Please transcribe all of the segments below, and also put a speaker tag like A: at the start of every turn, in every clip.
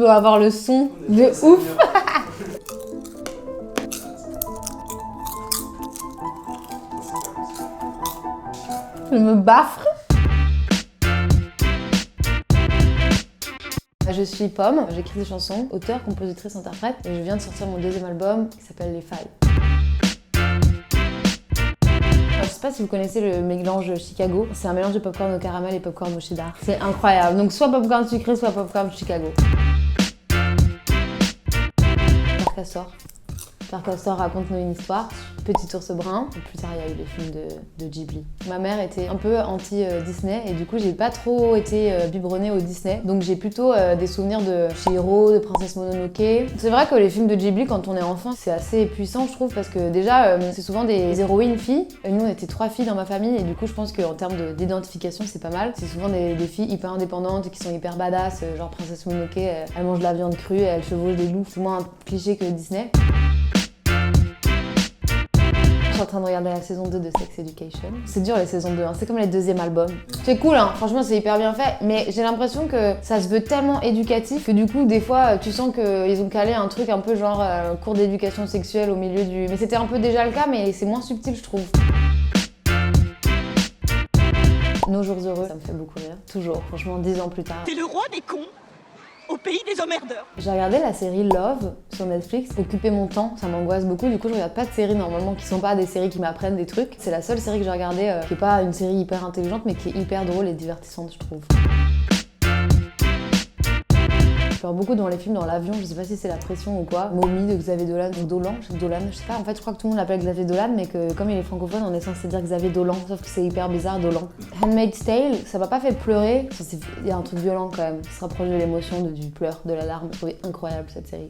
A: dois avoir le son de ouf. Je me baffre. Je suis Pomme, j'écris des chansons, auteure, compositrice, interprète, et je viens de sortir mon deuxième album qui s'appelle Les Failles. Je sais pas si vous connaissez le mélange Chicago, c'est un mélange de popcorn au caramel et popcorn au cheddar. C'est incroyable, donc soit popcorn sucré, soit popcorn Chicago. Père Castor. Père Castor raconte-nous une histoire. Petit ours brun. Et plus tard, il y a eu les films de Ghibli. Ma mère était un peu anti-Disney et du coup, j'ai pas trop été biberonnée au Disney. Donc j'ai plutôt des souvenirs de Chihiro, de Princesse Mononoke. C'est vrai que les films de Ghibli, quand on est enfant, c'est assez puissant, je trouve, parce que déjà, c'est souvent des héroïnes filles. Et nous, on était 3 filles dans ma famille et du coup, je pense qu'en termes d'identification, c'est pas mal. C'est souvent des filles hyper indépendantes qui sont hyper badass, genre Princesse Mononoke, elle mange de la viande crue et elle chevauche des loups. C'est moins un cliché que Disney. Je suis en train de regarder la saison 2 de Sex Education. C'est dur les saisons 2, hein. C'est comme les deuxièmes albums. C'est cool, hein. Franchement c'est hyper bien fait, mais j'ai l'impression que ça se veut tellement éducatif que du coup des fois tu sens qu'ils ont calé un truc un peu genre cours d'éducation sexuelle au milieu du... Mais c'était un peu déjà le cas, mais c'est moins subtil je trouve. Nos jours heureux, ça me fait beaucoup rire. Toujours, franchement 10 ans plus tard.
B: T'es le roi des cons au pays des emmerdeurs.
A: J'ai regardé la série Love sur Netflix, occuper mon temps, ça m'angoisse beaucoup, du coup je regarde pas de séries normalement qui sont pas des séries qui m'apprennent des trucs. C'est la seule série que j'ai regardée qui est pas une série hyper intelligente mais qui est hyper drôle et divertissante je trouve. Je pleure beaucoup dans les films, dans l'avion, je sais pas si c'est la pression ou quoi. Mommy de Xavier Dolan, ou Dolan, je sais pas, en fait je crois que tout le monde l'appelle Xavier Dolan mais que comme il est francophone on est censé dire Xavier Dolan, sauf que c'est hyper bizarre Dolan. Handmaid's Tale, ça m'a pas fait pleurer, il y a un truc violent quand même, qui se rapproche de l'émotion, du pleur, de la larme, je trouvais incroyable cette série.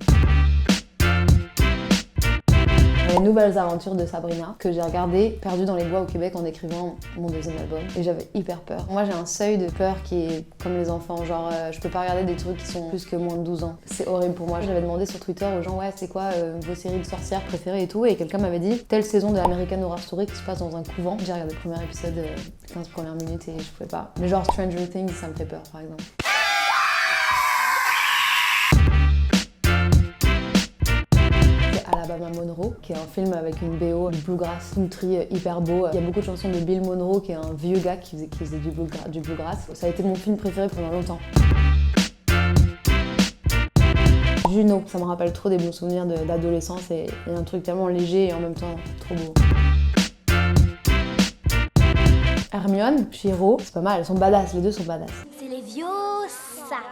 A: Les nouvelles aventures de Sabrina, que j'ai regardé perdue dans les bois au Québec en écrivant mon deuxième album. Et j'avais hyper peur. Moi j'ai un seuil de peur qui est comme les enfants, genre je peux pas regarder des trucs qui sont plus que moins de 12 ans. C'est horrible pour moi. J'avais demandé sur Twitter aux gens ouais c'est quoi vos séries de sorcières préférées et tout, et quelqu'un m'avait dit telle saison de American Horror Story qui se passe dans un couvent. J'ai regardé le premier épisode, 15 premières minutes et je pouvais pas. Mais genre Stranger Things ça me fait peur par exemple. Alabama Monroe, qui est un film avec une BO du bluegrass country hyper beau. Il y a beaucoup de chansons de Bill Monroe, qui est un vieux gars qui faisait du bluegrass. Ça a été mon film préféré pendant longtemps. Juno, ça me rappelle trop des bons souvenirs d'adolescence et il y a un truc tellement léger et en même temps trop beau. Hermione, Chihiro, c'est pas mal, elles sont badass, les deux sont badass.
C: C'est les Viosa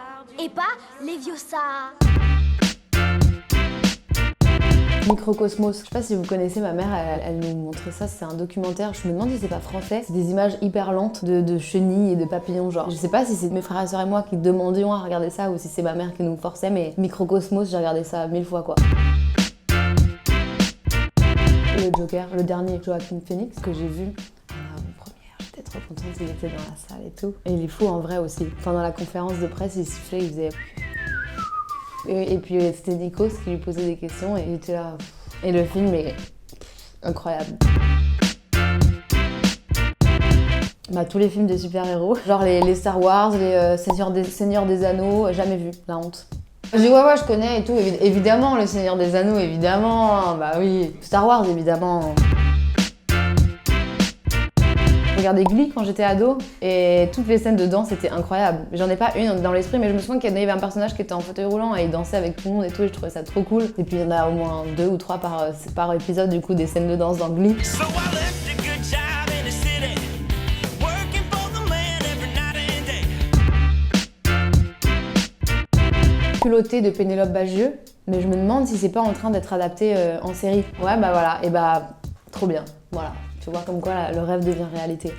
C: et pas les Viosa.
A: Microcosmos, je sais pas si vous connaissez, ma mère elle nous montrait ça, c'est un documentaire, je me demande si c'est pas français, c'est des images hyper lentes de chenilles et de papillons genre. Je sais pas si c'est mes frères et sœurs et moi qui demandions à regarder ça ou si c'est ma mère qui nous forçait, mais Microcosmos, j'ai regardé ça 1000 fois quoi. Le Joker, le dernier Joaquin Phoenix que j'ai vu en première, j'étais trop contente, il était dans la salle et tout. Et il est fou en vrai aussi. Pendant la conférence de presse, il sifflait, il faisait... Et puis c'était Nikos qui lui posait des questions et il était là. Et le film est incroyable. Bah, tous les films de super-héros, genre les Star Wars, les Seigneurs des Anneaux, jamais vu, la honte. Je dis ouais je connais et tout, évidemment le Seigneur des Anneaux, évidemment, bah oui. Star Wars évidemment. J'ai regardé Glee quand j'étais ado et toutes les scènes de danse étaient incroyables. J'en ai pas une dans l'esprit mais je me souviens qu'il y avait un personnage qui était en fauteuil roulant et il dansait avec tout le monde et tout et je trouvais ça trop cool. Et puis il y en a au moins 2 ou 3 par épisode du coup des scènes de danse dans Glee. Culotté de Pénélope Bagieux, mais je me demande si c'est pas en train d'être adapté en série. Ouais bah voilà, et bah trop bien, voilà. Tu vois comme quoi le rêve devient réalité.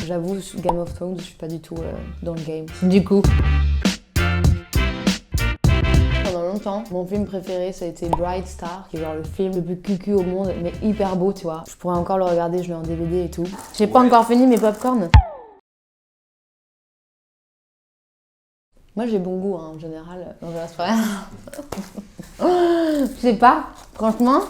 A: J'avoue, Game of Thrones, je suis pas du tout dans le game. Du coup, pendant longtemps, mon film préféré ça a été Bright Star, qui est genre le film le plus cucu au monde, mais hyper beau, tu vois. Je pourrais encore le regarder, je l'ai en DVD et tout. J'ai pas encore fini mes popcorn. Moi j'ai bon goût hein, en général, je sais pas, franchement.